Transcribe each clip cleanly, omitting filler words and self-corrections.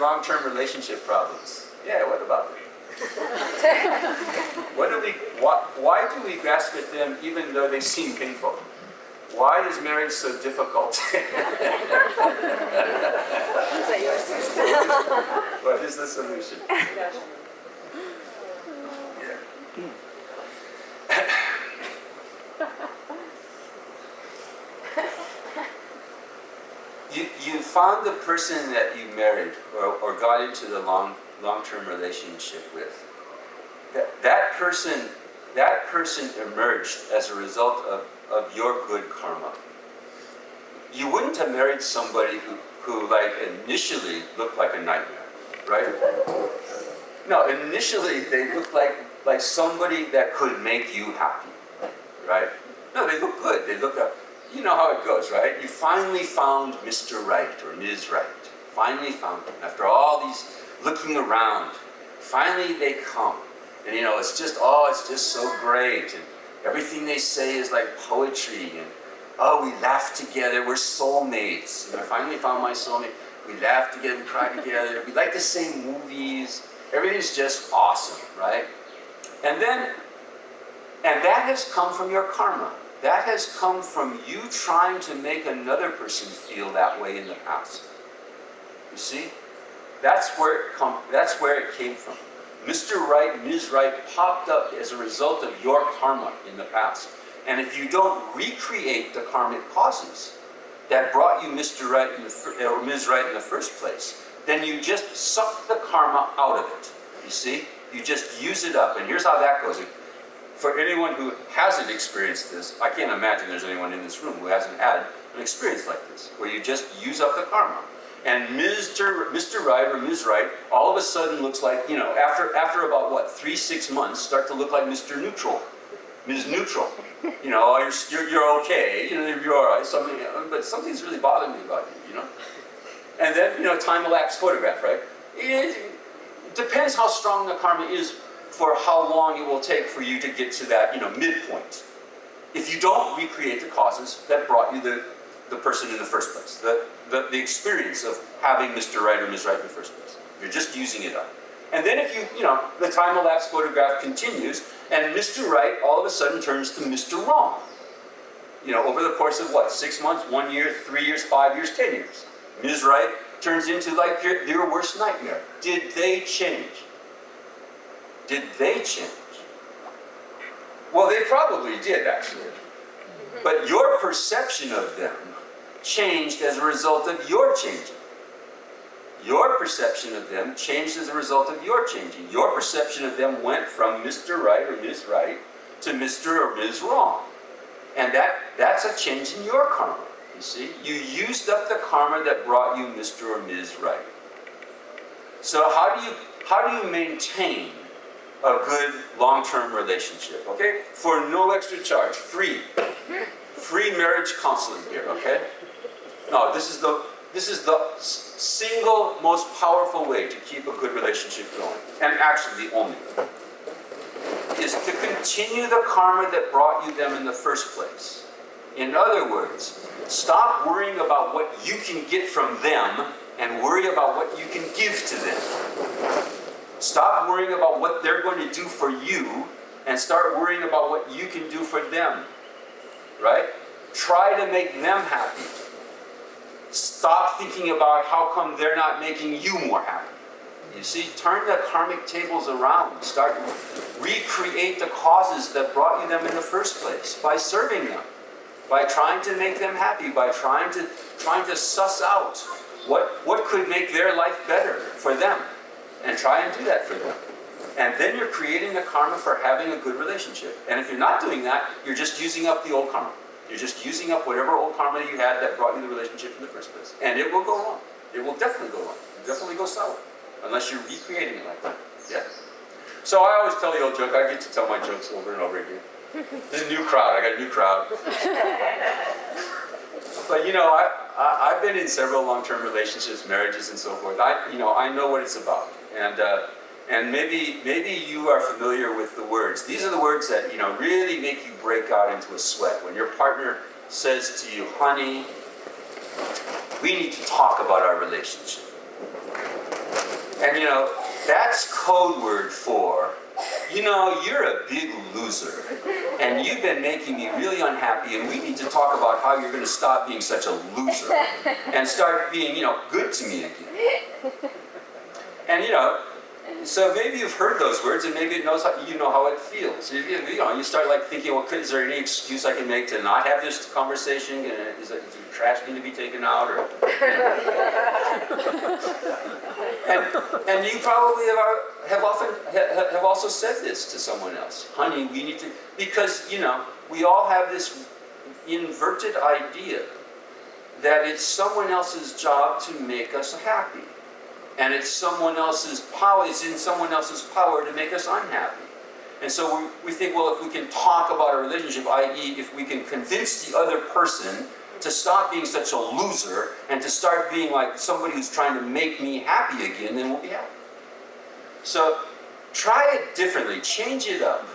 long-term relationship problems. Yeah, what about them? Why do we grasp at them even though they seem painful? Why is marriage so difficult? What is the solution? Yeah. You found the person that you married or got into the long-term relationship with. That person emerged as a result of your good karma. You wouldn't have married somebody who like initially looked like a nightmare, right? No, initially they looked like somebody that could make you happy, right? No, they look good. They look up. You know how it goes, right? You finally found Mr. Right or Ms. Right. Finally found them. After all these looking around, finally they come. And it's just so great. And everything they say is like poetry. And we laugh together. We're soulmates. And I finally found my soulmate. We laugh together, we cry together. We like the same movies. Everything's just awesome, right? And that has come from your karma. That has come from you trying to make another person feel that way in the past. You see? That's where it came from. Mr. Right, Ms. Right popped up as a result of your karma in the past. And if you don't recreate the karmic causes that brought you Mr. Right or Ms. Right in the first place, then you just suck the karma out of it. You see? You just use it up. And here's how that goes. For anyone who hasn't experienced this, I can't imagine there's anyone in this room who hasn't had an experience like this, where you just use up the karma. And Mr. Right or Ms. Right all of a sudden looks like, after about 3-6 months, start to look like Mr. Neutral, Ms. Neutral. You're okay, you're all right, but something's really bothering me about you, And then, time-elapse photograph, right? It depends how strong the karma is for how long it will take for you to get to that, midpoint. If you don't recreate the causes that brought you the person in the first place, the experience of having Mr. Right or Ms. Right in the first place. You're just using it up. And then if the time-elapse photograph continues, and Mr. Right all of a sudden turns to Mr. Wrong. Over the course of 6 months, 1 year, 3 years, 5 years, 10 years. Ms. Right turns into like your worst nightmare. Did they change? Did they change? Well, they probably did, actually. But your perception of them changed as a result of your changing. Your perception of them changed as a result of your changing. Your perception of them went from Mr. Right or Ms. Right to Mr. or Ms. Wrong. And that's a change in your karma, you see? You used up the karma that brought you Mr. or Ms. Right. So how do you maintain a good long-term relationship, okay? For no extra charge, free marriage counseling here, okay? No, this is the single most powerful way to keep a good relationship going, and actually the only way, is to continue the karma that brought you them in the first place. In other words, stop worrying about what you can get from them and worry about what you can give to them. Stop worrying about what they're going to do for you and start worrying about what you can do for them, right? Try to make them happy. Stop thinking about how come they're not making you more happy. You see, turn the karmic tables around. Start recreate the causes that brought you them in the first place by serving them, by trying to make them happy, by trying to suss out what could make their life better for them. And try and do that for them. And then you're creating the karma for having a good relationship. And if you're not doing that, you're just using up the old karma. You're just using up whatever old karma you had that brought you the relationship in the first place. And it will go wrong. It will definitely go wrong. It will definitely go sour. Unless you're recreating it like that. Yeah? So I always tell the old joke. I get to tell my jokes over and over again. There's a new crowd. I got a new crowd. But I've been in several long-term relationships, marriages, and so forth. I know what it's about. And maybe you are familiar with the words. These are the words that really make you break out into a sweat. When your partner says to you, honey, we need to talk about our relationship. And that's code word for, you're a big loser. And you've been making me really unhappy, and we need to talk about how you're going to stop being such a loser and start being, good to me again. And so maybe you've heard those words, and maybe it knows how, how it feels. You start like thinking, well, is there any excuse I can make to not have this conversation? Is the trash need to be taken out? Or, and you probably have also said this to someone else. Honey, we need to, because, we all have this inverted idea that it's someone else's job to make us happy. And it's someone else's power, it's in someone else's power to make us unhappy. And so we think, well, if we can talk about a relationship, i.e. if we can convince the other person to stop being such a loser and to start being like somebody who's trying to make me happy again, then we'll be happy. So try it differently, change it up.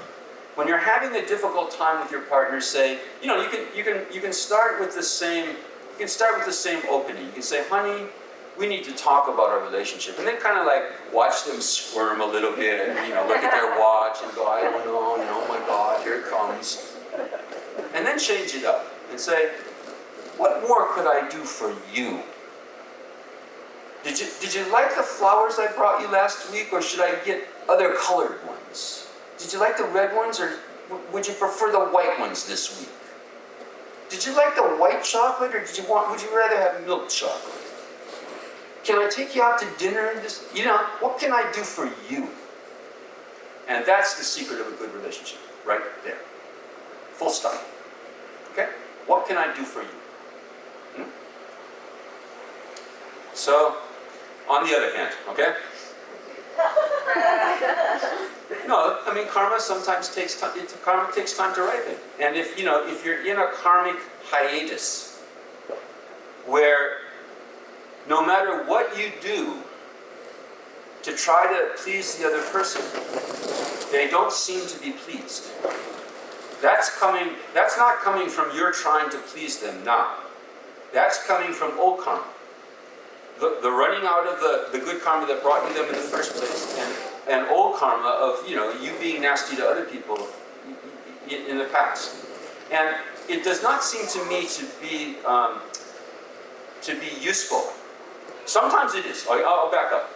When you're having a difficult time with your partner, say, you can start with the same opening. You can say, honey, we need to talk about our relationship. And then kind of like watch them squirm a little bit and, look at their watch and go, I don't know, and oh my God, here it comes. And then change it up and say, what more could I do for you? Did you like the flowers I brought you last week, or should I get other colored ones? Did you like the red ones, or would you prefer the white ones this week? Did you like the white chocolate, or would you rather have milk chocolate? Can I take you out to dinner? What can I do for you? And that's the secret of a good relationship, right there. Full stop. Okay? What can I do for you? So, on the other hand, okay? No, I mean, karma sometimes takes time. Karma takes time to ripen. And if you're in a karmic hiatus, where no matter what you do to try to please the other person, they don't seem to be pleased. That's not coming from your trying to please them now. That's coming from old karma. The running out of the good karma that brought you them in the first place, and old karma of you being nasty to other people in the past. And it does not seem to me to be useful. Sometimes it is. I'll back up.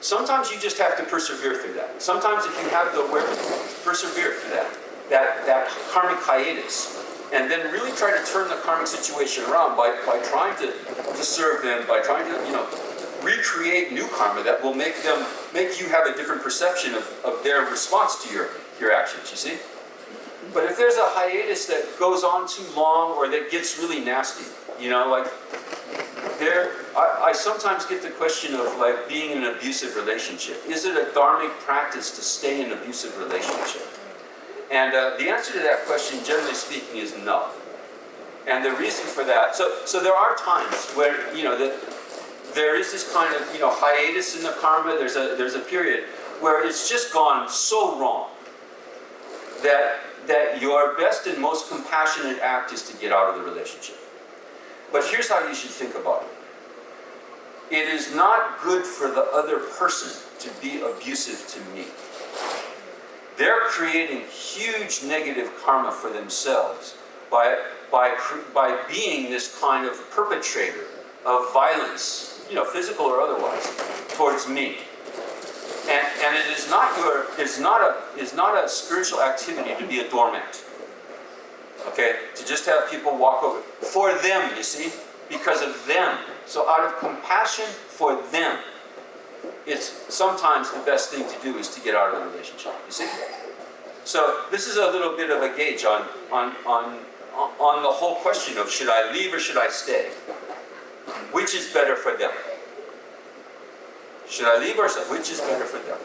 Sometimes you just have to persevere through that. Sometimes if you have the wherewithal to persevere through that karmic hiatus, and then really try to turn the karmic situation around by trying to serve them, by trying to recreate new karma that will make you have a different perception of their response to your actions, you see? But if there's a hiatus that goes on too long, or that gets really nasty, I sometimes get the question of like being in an abusive relationship. Is it a dharmic practice to stay in an abusive relationship? And the answer to that question, generally speaking, is no. And the reason for that, so there are times where there is this kind of hiatus in the karma. There's a period where it's just gone so wrong that your best and most compassionate act is to get out of the relationship. But here's how you should think about it. It is not good for the other person to be abusive to me. They're creating huge negative karma for themselves by being this kind of perpetrator of violence, physical or otherwise, towards me. And it is not a spiritual activity to be a doormat. Okay? To just have people walk over. For them, you see? Because of them. So out of compassion for them, it's sometimes the best thing to do is to get out of the relationship. You see? So this is a little bit of a gauge on the whole question of should I leave or should I stay? Which is better for them? Should I leave or which is better for them?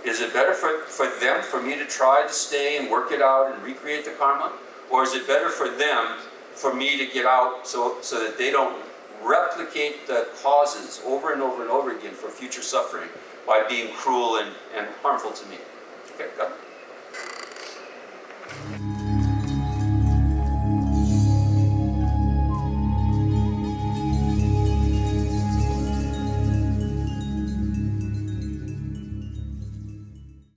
Is it better for them, for me to try to stay and work it out and recreate the karma? Or is it better for them, for me to get out so that they don't replicate the causes over and over and over again for future suffering by being cruel and harmful to me? Okay, go.